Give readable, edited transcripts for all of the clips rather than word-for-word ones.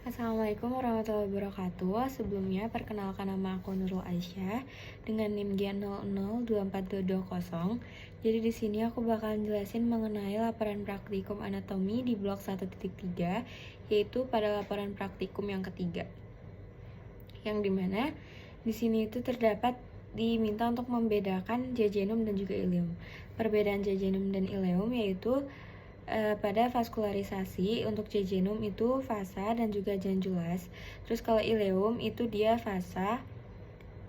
Assalamualaikum warahmatullahi wabarakatuh. Sebelumnya, perkenalkan nama aku Nurul Aisyah dengan NIM G00242220. Jadi di sini aku bakalan jelasin mengenai laporan praktikum anatomi di blok 1.3, yaitu pada laporan praktikum yang ketiga. Yang dimana di sini itu terdapat diminta untuk membedakan jejunum dan juga ileum. Perbedaan jejunum dan ileum yaitu pada vaskularisasi untuk jejunum itu vasa dan juga janjulas. Terus kalau ileum itu dia vasa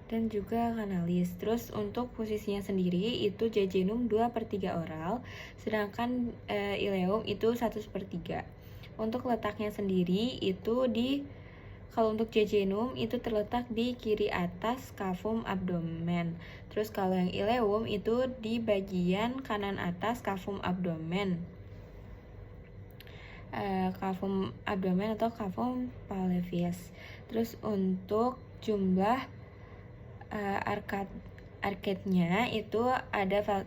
dan juga kanalis. Terus untuk posisinya sendiri itu jejunum 2/3 oral, sedangkan ileum itu 1/3. Untuk letaknya sendiri itu kalau untuk jejunum itu terletak di kiri atas kavum abdomen. Terus kalau yang ileum itu di bagian kanan atas kavum abdomen. Kavum abdomen atau kavum Pavlovius. Terus untuk jumlah arkadnya itu ada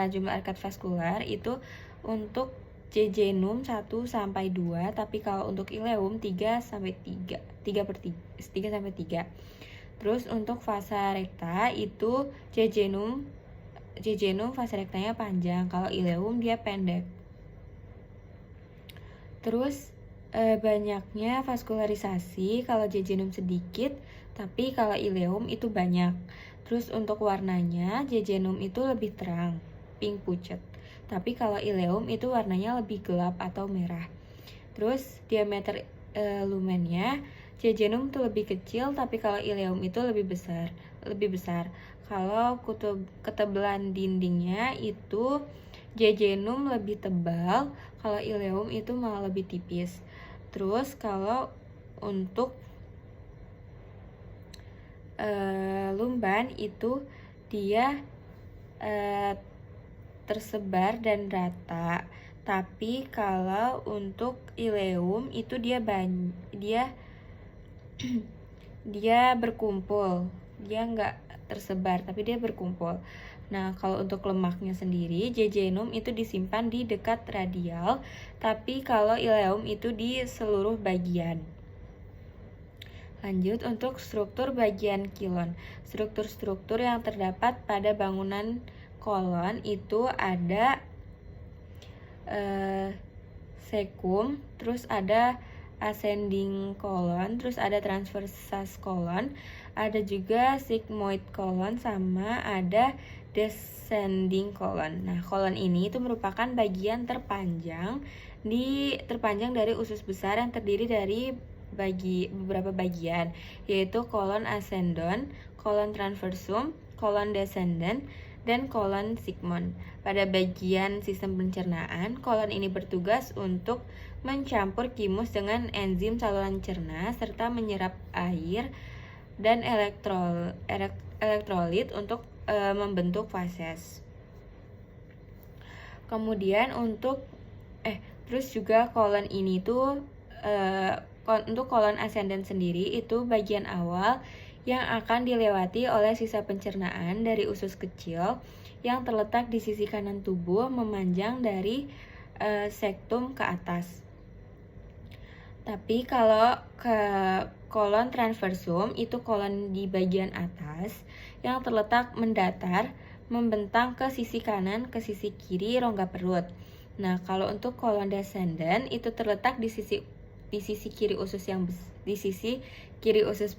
jumlah arkad vaskular itu untuk jejunum 1-2, tapi kalau untuk ileum 3-3. Terus untuk vasa rekta itu jejunum vasa rektanya panjang, kalau ileum dia pendek. Terus banyaknya vaskularisasi kalau jejunum sedikit, tapi kalau ileum itu banyak. Terus untuk warnanya jejunum itu lebih terang, pink pucat. Tapi kalau ileum itu warnanya lebih gelap atau merah. Terus diameter lumennya jejunum itu lebih kecil, tapi kalau ileum itu lebih besar. Kalau ketebalan dindingnya itu jejunum lebih tebal, kalau ileum itu malah lebih tipis. Terus kalau untuk lumban itu dia tersebar dan rata. Tapi kalau untuk ileum itu dia dia berkumpul. Dia enggak tersebar, tapi dia berkumpul. Nah, kalau untuk lemaknya sendiri, jejunum itu disimpan di dekat radial, tapi kalau ileum itu di seluruh bagian. Lanjut untuk struktur bagian kilon. Struktur-struktur yang terdapat pada bangunan kolon itu ada sekum, terus ada ascending kolon, terus ada transversas kolon, ada juga sigmoid kolon, sama ada descending kolon. Nah, kolon ini itu merupakan bagian terpanjang dari usus besar yang terdiri dari beberapa bagian, yaitu kolon ascendon, kolon transversum, kolon descendent, dan kolon sigmon. Pada bagian sistem pencernaan, kolon ini bertugas untuk mencampur kimus dengan enzim saluran cerna serta menyerap air dan elektrolit untuk membentuk fases. Kemudian terus juga kolon ini tuh untuk kolon ascendent sendiri itu bagian awal yang akan dilewati oleh sisa pencernaan dari usus kecil yang terletak di sisi kanan tubuh memanjang dari sektum ke atas. Tapi kalau ke kolon transversum itu kolon di bagian atas yang terletak mendatar membentang ke sisi kanan ke sisi kiri rongga perut. Nah, kalau untuk kolon descendant itu terletak di sisi kiri usus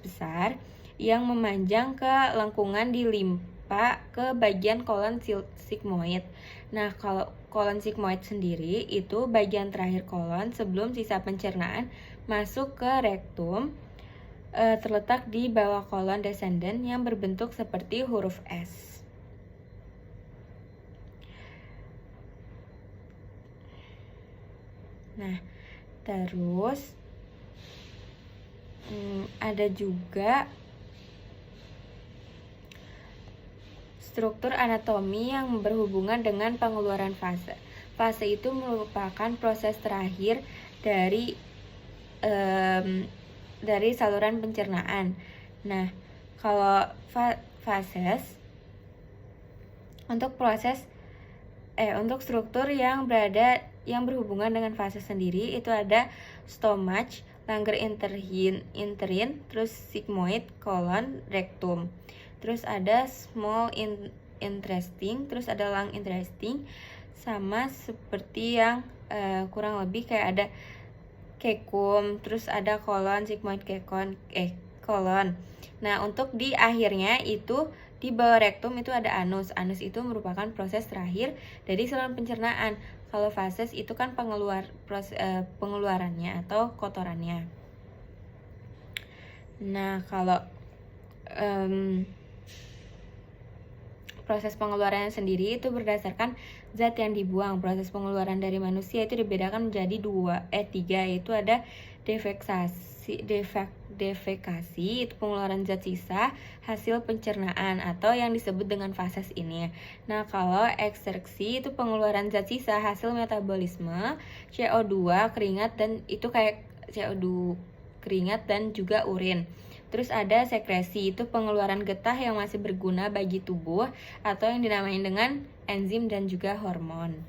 besar yang memanjang ke lengkungan di limpa ke bagian kolon sigmoid. Nah, kalau kolon sigmoid sendiri itu bagian terakhir kolon sebelum sisa pencernaan masuk ke rektum, terletak di bawah kolon descendant yang berbentuk seperti huruf S. Nah, terus ada juga struktur anatomi yang berhubungan dengan pengeluaran fase. Fase itu merupakan proses terakhir dari saluran pencernaan. Nah, kalau fases untuk struktur yang berhubungan dengan fase sendiri itu ada stomach, Langer interin, terus sigmoid, colon, rectum. Terus ada small interesting, terus ada long interesting, sama seperti yang kurang lebih kayak ada cecum, terus ada colon, sigmoid, colon. Nah, untuk di akhirnya itu di bawah rektum itu ada anus. Anus itu merupakan proses terakhir dari saluran pencernaan. Kalau fases itu kan pengeluarannya atau kotorannya. Nah, kalau proses pengeluarannya sendiri itu berdasarkan zat yang dibuang. Proses pengeluaran dari manusia itu dibedakan menjadi 3, yaitu ada defekasi itu pengeluaran zat sisa hasil pencernaan atau yang disebut dengan fases ini. Nah, kalau ekstraksi itu pengeluaran zat sisa hasil metabolisme CO2, keringat, dan itu kayak CO2 keringat dan juga urin. Terus ada sekresi, itu pengeluaran getah yang masih berguna bagi tubuh atau yang dinamai dengan enzim dan juga hormon.